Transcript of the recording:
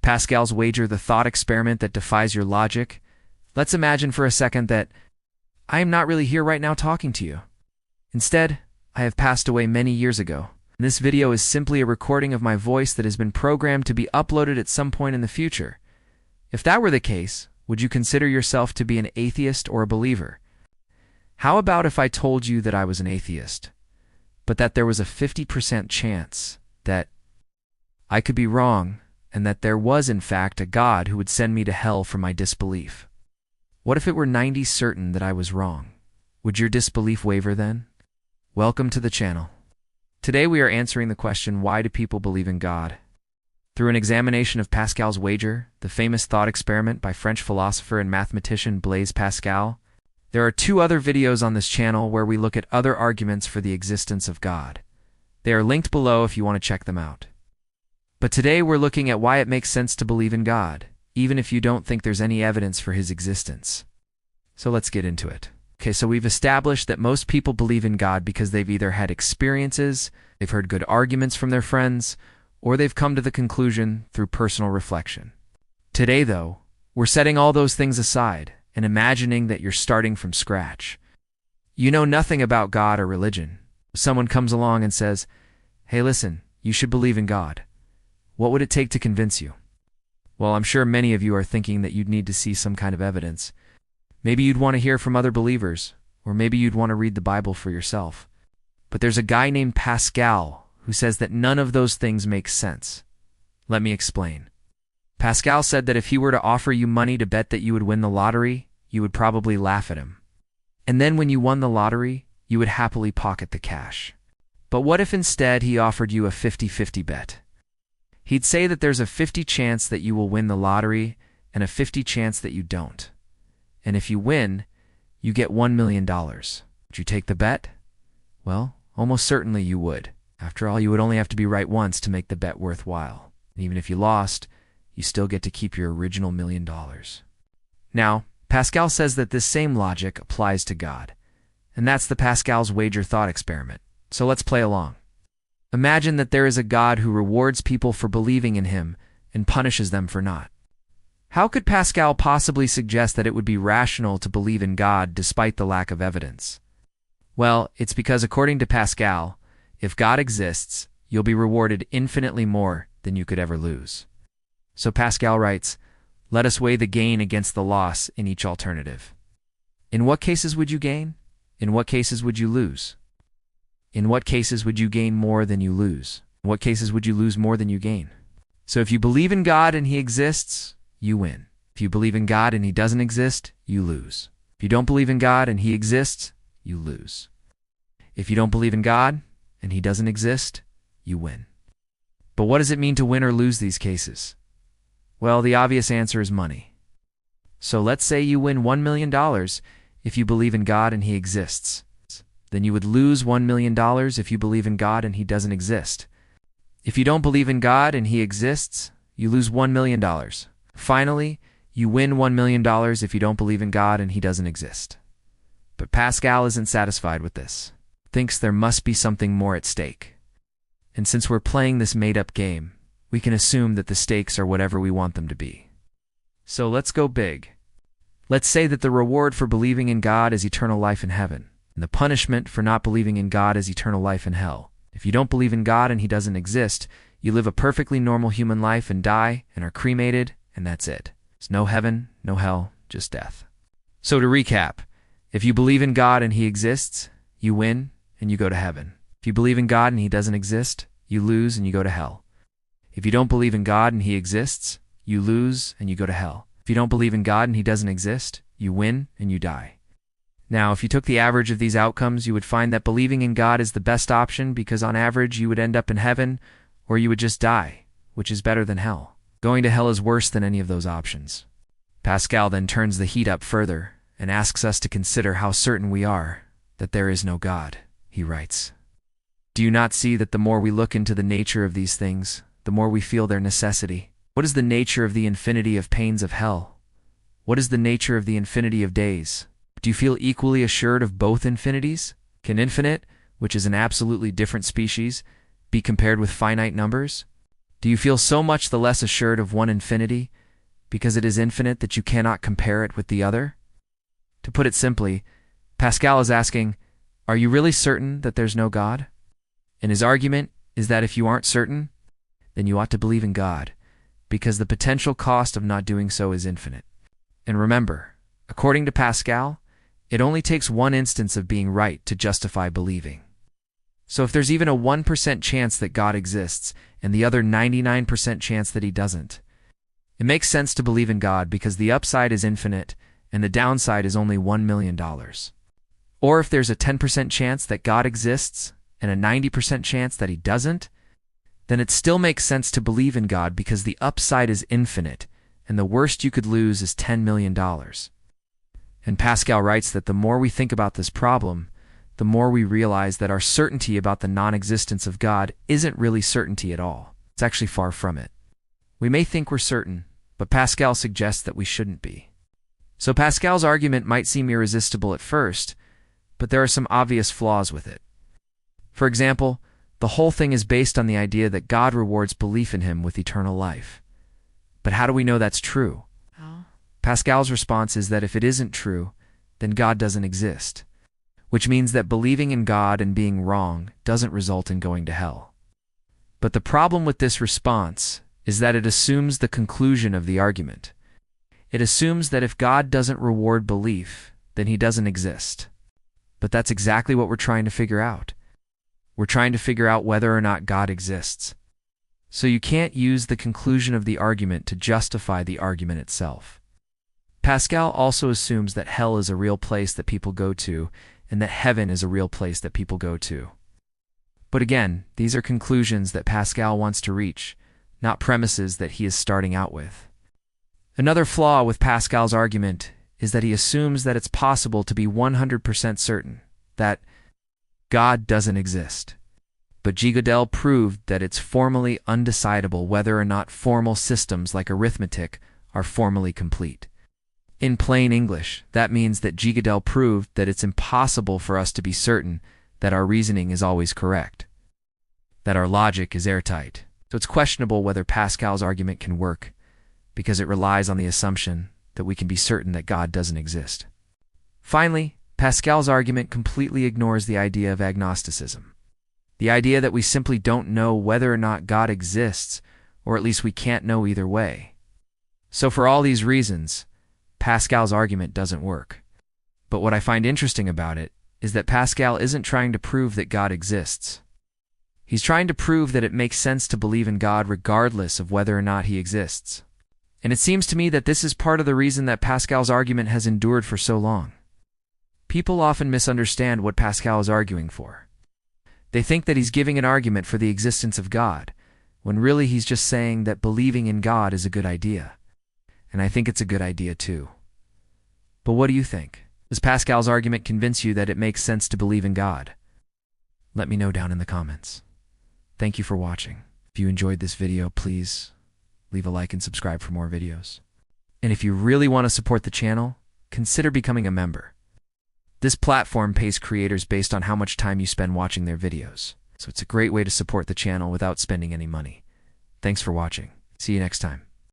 Pascal's wager, the thought experiment that defies your logic. Let's imagine for a second that I am not really here right now talking to you. Instead, I have passed away many years ago. This video is simply a recording of my voice that has been programmed to be uploaded at some point in the future. If that were the case, would you consider yourself to be an atheist or a believer? How about if I told you that I was an atheist, but that there was a 50% chance that I could be wrong and that there was in fact a God who would send me to hell for my disbelief? What if it were 90% certain that I was wrong? Would your disbelief waver then? Welcome to the channel. Today we are answering the question, why do people believe in God? Through an examination of Pascal's wager, the famous thought experiment by French philosopher and mathematician Blaise Pascal. There are 2 other videos on this channel where we look at other arguments for the existence of God. They are linked below if you want to check them out. But today we're looking at why it makes sense to believe in God, even if you don't think there's any evidence for his existence. So let's get into it. Okay, so we've established that most people believe in God because they've either had experiences, they've heard good arguments from their friends, or they've come to the conclusion through personal reflection. Today, though, we're setting all those things aside and imagining that you're starting from scratch. You know nothing about God or religion. Someone comes along and says, "Hey, listen, you should believe in God." What would it take to convince you? Well, I'm sure many of you are thinking that you'd need to see some kind of evidence. Maybe you'd want to hear from other believers, or maybe you'd want to read the Bible for yourself. But there's a guy named Pascal who says that none of those things make sense. Let me explain. Pascal said that if he were to offer you money to bet that you would win the lottery, you would probably laugh at him. And then when you won the lottery, you would happily pocket the cash. But what if instead he offered you a 50-50 bet? He'd say that there's a 50 chance that you will win the lottery and a 50 chance that you don't. And if you win, you get $1 million. Would you take the bet? Well, almost certainly you would. After all, you would only have to be right once to make the bet worthwhile. And even if you lost, you still get to keep your original $1 million. Now, Pascal says that this same logic applies to God. And that's the Pascal's wager thought experiment. So let's play along. Imagine that there is a God who rewards people for believing in him and punishes them for not. How could Pascal possibly suggest that it would be rational to believe in God despite the lack of evidence? Well, it's because according to Pascal, if God exists, you'll be rewarded infinitely more than you could ever lose. So Pascal writes, let us weigh the gain against the loss in each alternative. In what cases would you gain? In what cases would you lose? In what cases would you gain more than you lose? In what cases would you lose more than you gain? So if you believe in God and he exists, you win. If you believe in God and he doesn't exist, you lose. If you don't believe in God and he exists, you lose. If you don't believe in God and he doesn't exist, you win. But what does it mean to win or lose these cases? Well, the obvious answer is money. So let's say you win $1 million if you believe in God and he exists. Then you would lose $1 million if you believe in God and he doesn't exist. If you don't believe in God and he exists, you lose $1 million. Finally, you win $1 million if you don't believe in God and he doesn't exist. But Pascal isn't satisfied with this. Thinks there must be something more at stake. And since we're playing this made-up game, we can assume that the stakes are whatever we want them to be. So let's go big. Let's say that the reward for believing in God is eternal life in heaven, and the punishment for not believing in God is eternal life in hell. If you don't believe in God and he doesn't exist, you live a perfectly normal human life and die and are cremated, and that's it. There's no heaven, no hell, just death. So to recap, if you believe in God and he exists, you win and you go to heaven. If you believe in God and he doesn't exist, you lose and you go to hell. If you don't believe in God and he exists, you lose and you go to hell. If you don't believe in God and he doesn't exist, you win and you die. Now, if you took the average of these outcomes, you would find that believing in God is the best option because on average you would end up in heaven or you would just die, which is better than hell. Going to hell is worse than any of those options. Pascal then turns the heat up further and asks us to consider how certain we are that there is no God. He writes, "Do you not see that the more we look into the nature of these things, the more we feel their necessity? What is the nature of the infinity of pains of hell? What is the nature of the infinity of days? Do you feel equally assured of both infinities? Can infinite, which is an absolutely different species, be compared with finite numbers? Do you feel so much the less assured of one infinity because it is infinite that you cannot compare it with the other? To put it simply, Pascal is asking, are you really certain that there's no God? And his argument is that if you aren't certain, then you ought to believe in God, because the potential cost of not doing so is infinite. And remember, according to Pascal, it only takes one instance of being right to justify believing. So if there's even a 1% chance that God exists and the other 99% chance that he doesn't, it makes sense to believe in God because the upside is infinite and the downside is only $1 million. Or if there's a 10% chance that God exists and a 90% chance that he doesn't, then it still makes sense to believe in God because the upside is infinite and the worst you could lose is $10 million. And Pascal writes that the more we think about this problem, the more we realize that our certainty about the non-existence of God isn't really certainty at all. It's actually far from it. We may think we're certain, but Pascal suggests that we shouldn't be. So Pascal's argument might seem irresistible at first, but there are some obvious flaws with it. For example, the whole thing is based on the idea that God rewards belief in him with eternal life. But how do we know that's true? Pascal's response is that if it isn't true, then God doesn't exist, which means that believing in God and being wrong doesn't result in going to hell. But the problem with this response is that it assumes the conclusion of the argument. It assumes that if God doesn't reward belief, then he doesn't exist. But that's exactly what we're trying to figure out. We're trying to figure out whether or not God exists. So you can't use the conclusion of the argument to justify the argument itself. Pascal also assumes that hell is a real place that people go to, and that heaven is a real place that people go to. But again, these are conclusions that Pascal wants to reach, not premises that he is starting out with. Another flaw with Pascal's argument is that he assumes that it's possible to be 100% certain that God doesn't exist. But G. Gödel proved that it's formally undecidable whether or not formal systems like arithmetic are formally complete. In plain English, that means that G. Gödel proved that it's impossible for us to be certain that our reasoning is always correct, that our logic is airtight. So it's questionable whether Pascal's argument can work, because it relies on the assumption that we can be certain that God doesn't exist. Finally, Pascal's argument completely ignores the idea of agnosticism, the idea that we simply don't know whether or not God exists, or at least we can't know either way. So for all these reasons, Pascal's argument doesn't work. But what I find interesting about it is that Pascal isn't trying to prove that God exists. He's trying to prove that it makes sense to believe in God regardless of whether or not he exists. And it seems to me that this is part of the reason that Pascal's argument has endured for so long. People often misunderstand what Pascal is arguing for. They think that he's giving an argument for the existence of God, when really he's just saying that believing in God is a good idea. And I think it's a good idea too. But what do you think? Does Pascal's argument convince you that it makes sense to believe in God? Let me know down in the comments. Thank you for watching. If you enjoyed this video, please leave a like and subscribe for more videos. And if you really want to support the channel, consider becoming a member. This platform pays creators based on how much time you spend watching their videos. So it's a great way to support the channel without spending any money. Thanks for watching. See you next time.